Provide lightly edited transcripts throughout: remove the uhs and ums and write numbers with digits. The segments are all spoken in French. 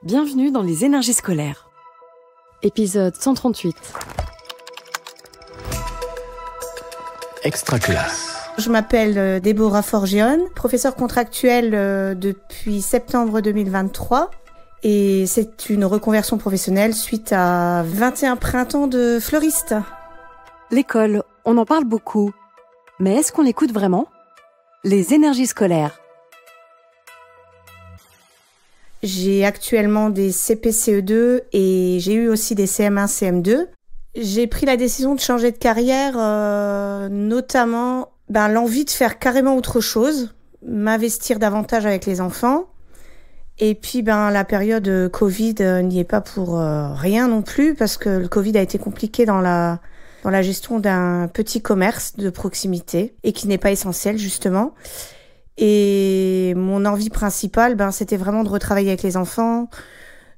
Bienvenue dans les énergies scolaires. Épisode 138. Extra classe. Je m'appelle Déborah Forgione, professeure contractuelle depuis septembre 2023. Et c'est une reconversion professionnelle suite à 21 printemps de fleuriste. L'école, on en parle beaucoup. Mais est-ce qu'on l'écoute vraiment ? Les énergies scolaires. J'ai actuellement des CP-CE2 et j'ai eu aussi des CM1, CM2. J'ai pris la décision de changer de carrière, notamment l'envie de faire carrément autre chose, m'investir davantage avec les enfants. Et puis la période Covid n'y est pas pour rien non plus, parce que le Covid a été compliqué dans la gestion d'un petit commerce de proximité et qui n'est pas essentiel justement. Et mon envie principale, c'était vraiment de retravailler avec les enfants.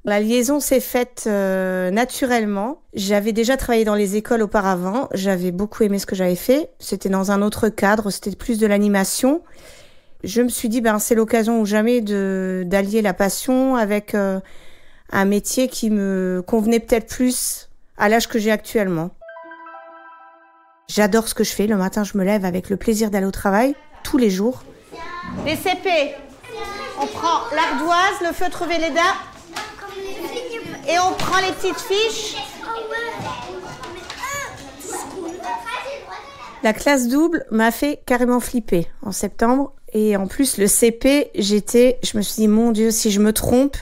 La liaison s'est faite naturellement. J'avais déjà travaillé dans les écoles auparavant. J'avais beaucoup aimé ce que j'avais fait. C'était dans un autre cadre, c'était plus de l'animation. Je me suis dit, c'est l'occasion ou jamais d'allier la passion avec un métier qui me convenait peut-être plus à l'âge que j'ai actuellement. J'adore ce que je fais. Le matin, je me lève avec le plaisir d'aller au travail, tous les jours. Les CP, on prend l'ardoise, le feutre Velleda et on prend les petites fiches. La classe double m'a fait carrément flipper en septembre. Et en plus, le CP, je me suis dit, mon Dieu, si je me trompe,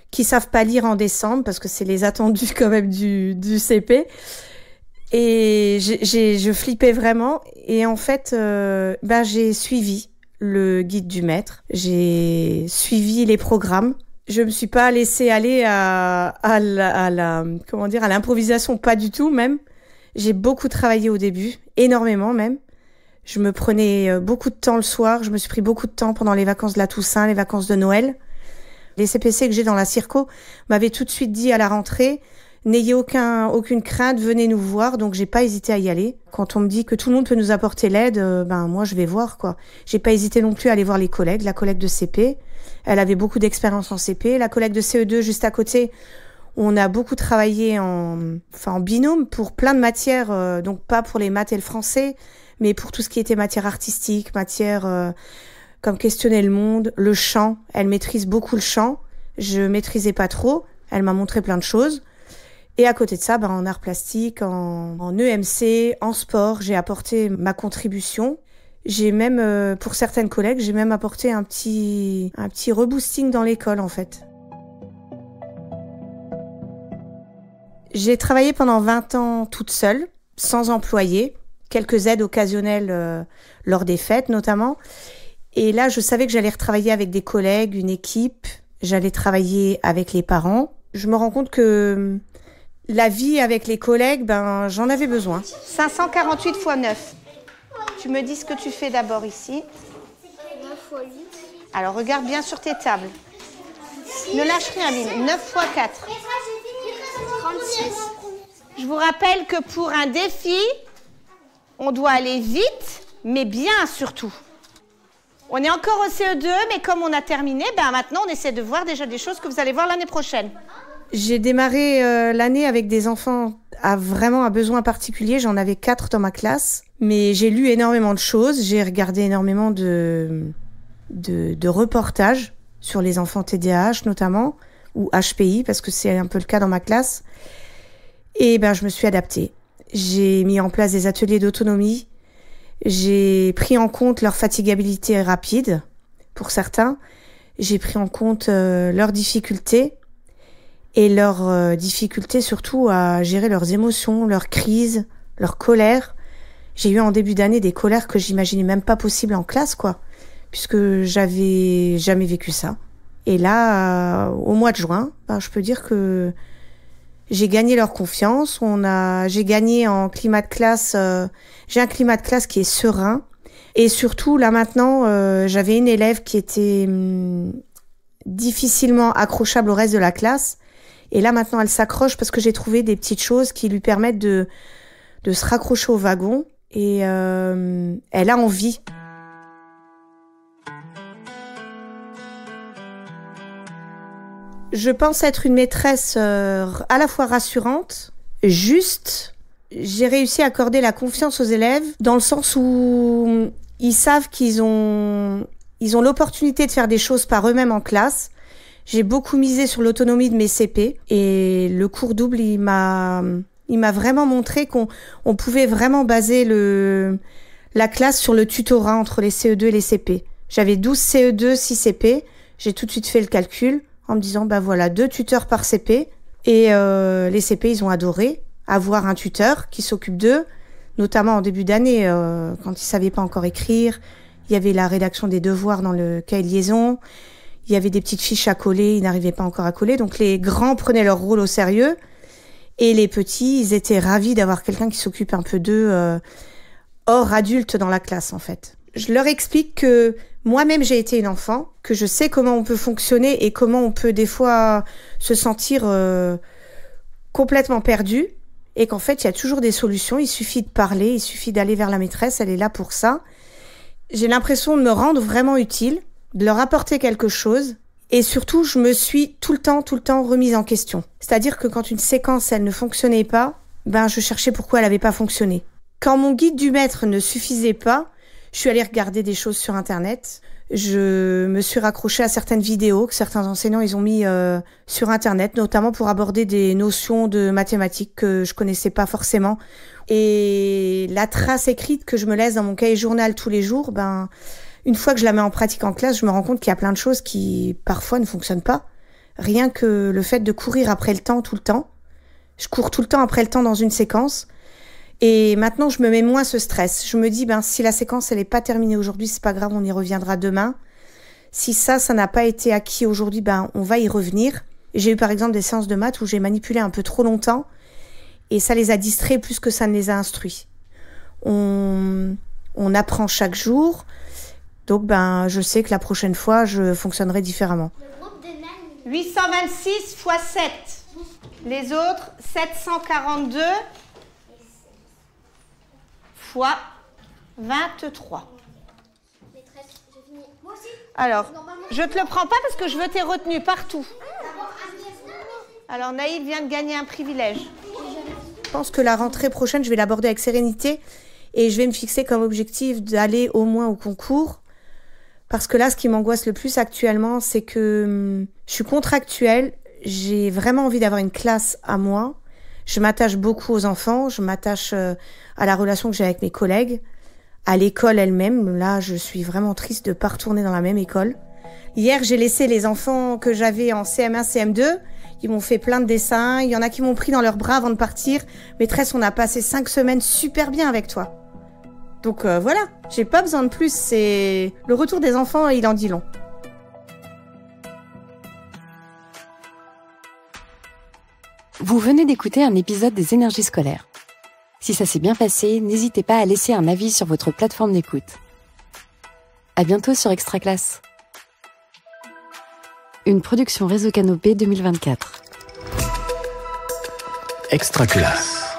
qu'ils savent pas lire en décembre, parce que c'est les attendus quand même du CP. Et je flippais vraiment. Et en fait, j'ai suivi le guide du maître. J'ai suivi les programmes. Je me suis pas laissée aller à l'improvisation, pas du tout même. J'ai beaucoup travaillé au début, énormément même. Je me prenais beaucoup de temps le soir. Je me suis pris beaucoup de temps pendant les vacances de la Toussaint, les vacances de Noël. Les CPC que j'ai dans la Circo m'avaient tout de suite dit à la rentrée, n'ayez aucune crainte, venez nous voir. Donc j'ai pas hésité à y aller. Quand on me dit que tout le monde peut nous apporter l'aide, moi je vais voir quoi. J'ai pas hésité non plus à aller voir les collègues, la collègue de CP. Elle avait beaucoup d'expérience en CP. La collègue de CE2 juste à côté, on a beaucoup travaillé en binôme pour plein de matières, donc pas pour les maths et le français, mais pour tout ce qui était matière artistique, matière comme questionner le monde, le chant. Elle maîtrise beaucoup le chant. Je maîtrisais pas trop. Elle m'a montré plein de choses. Et à côté de ça, en arts plastiques, en EMC, en sport, j'ai apporté ma contribution. J'ai même, pour certaines collègues, j'ai même apporté un petit reboosting dans l'école, en fait. J'ai travaillé pendant 20 ans toute seule, sans employé, quelques aides occasionnelles lors des fêtes notamment. Et là, je savais que j'allais retravailler avec des collègues, une équipe, j'allais travailler avec les parents. Je me rends compte que la vie avec les collègues, j'en avais besoin. 548 x 9. Tu me dis ce que tu fais d'abord ici. 9 x 8. Alors, regarde bien sur tes tables. Ne lâche rien, Mine. 9 x 4. 36. Je vous rappelle que pour un défi, on doit aller vite, mais bien surtout. On est encore au CE2, mais comme on a terminé, maintenant on essaie de voir déjà des choses que vous allez voir l'année prochaine. J'ai démarré l'année avec des enfants vraiment à besoins particuliers. J'en avais 4 dans ma classe. Mais j'ai lu énormément de choses. J'ai regardé énormément de reportages sur les enfants TDAH notamment, ou HPI, parce que c'est un peu le cas dans ma classe. Et je me suis adaptée. J'ai mis en place des ateliers d'autonomie. J'ai pris en compte leur fatigabilité rapide, pour certains. J'ai pris en compte leurs difficultés. Et leurs difficultés surtout à gérer leurs émotions, leurs crises, leur colère. J'ai eu en début d'année des colères que j'imaginais même pas possibles en classe, puisque j'avais jamais vécu ça. Et là, au mois de juin, je peux dire que j'ai gagné leur confiance. J'ai gagné en climat de classe. J'ai un climat de classe qui est serein. Et surtout, là maintenant, j'avais une élève qui était difficilement accrochable au reste de la classe. Et là, maintenant, elle s'accroche parce que j'ai trouvé des petites choses qui lui permettent de se raccrocher au wagon. Et elle a envie. Je pense être une maîtresse à la fois rassurante, juste. J'ai réussi à accorder la confiance aux élèves dans le sens où ils savent qu'ils ont l'opportunité de faire des choses par eux-mêmes en classe. J'ai beaucoup misé sur l'autonomie de mes CP et le cours double, il m'a vraiment montré qu'on pouvait vraiment baser la classe sur le tutorat entre les CE2 et les CP. J'avais 12 CE2, 6 CP. J'ai tout de suite fait le calcul en me disant, voilà, 2 tuteurs par CP. Et les CP, ils ont adoré avoir un tuteur qui s'occupe d'eux, notamment en début d'année, quand ils savaient pas encore écrire. Il y avait la rédaction des devoirs dans le cahier de liaison. Il y avait des petites fiches à coller, ils n'arrivaient pas encore à coller. Donc les grands prenaient leur rôle au sérieux. Et les petits, ils étaient ravis d'avoir quelqu'un qui s'occupe un peu d'eux hors adulte dans la classe, en fait. Je leur explique que moi-même, j'ai été une enfant, que je sais comment on peut fonctionner et comment on peut des fois se sentir complètement perdu. Et qu'en fait, il y a toujours des solutions. Il suffit de parler, il suffit d'aller vers la maîtresse, elle est là pour ça. J'ai l'impression de me rendre vraiment utile, de leur apporter quelque chose. Et surtout, je me suis tout le temps remise en question. C'est-à-dire que quand une séquence, elle ne fonctionnait pas, je cherchais pourquoi elle n'avait pas fonctionné. Quand mon guide du maître ne suffisait pas, je suis allée regarder des choses sur Internet. Je me suis raccrochée à certaines vidéos que certains enseignants ils ont mis sur Internet, notamment pour aborder des notions de mathématiques que je connaissais pas forcément. Et la trace écrite que je me laisse dans mon cahier journal tous les jours, une fois que je la mets en pratique en classe, je me rends compte qu'il y a plein de choses qui parfois ne fonctionnent pas. Rien que le fait de courir après le temps tout le temps. Je cours tout le temps après le temps dans une séquence. Et maintenant, je me mets moins ce stress. Je me dis, si la séquence, elle n'est pas terminée aujourd'hui, c'est pas grave, on y reviendra demain. Si ça n'a pas été acquis aujourd'hui, on va y revenir. J'ai eu par exemple des séances de maths où j'ai manipulé un peu trop longtemps et ça les a distraits plus que ça ne les a instruits. On apprend chaque jour, donc je sais que la prochaine fois, je fonctionnerai différemment. 826 x 7. Les autres, 742 fois 23. Alors, je te le prends pas parce que je veux tes retenues partout. Alors, Naïve vient de gagner un privilège. Je pense que la rentrée prochaine, je vais l'aborder avec sérénité et je vais me fixer comme objectif d'aller au moins au concours. Parce que là, ce qui m'angoisse le plus actuellement, c'est que je suis contractuelle, j'ai vraiment envie d'avoir une classe à moi. Je m'attache beaucoup aux enfants, je m'attache à la relation que j'ai avec mes collègues, à l'école elle-même. Là, je suis vraiment triste de ne pas retourner dans la même école. Hier, j'ai laissé les enfants que j'avais en CM1, CM2. Ils m'ont fait plein de dessins. Il y en a qui m'ont pris dans leurs bras avant de partir. Maîtresse, on a passé 5 semaines super bien avec toi. Donc voilà, j'ai pas besoin de plus. C'est le retour des enfants, il en dit long. Vous venez d'écouter un épisode des Énergies scolaires. Si ça s'est bien passé, n'hésitez pas à laisser un avis sur votre plateforme d'écoute. À bientôt sur Extra Classe. Une production Réseau Canopé 2024. Extra Classe.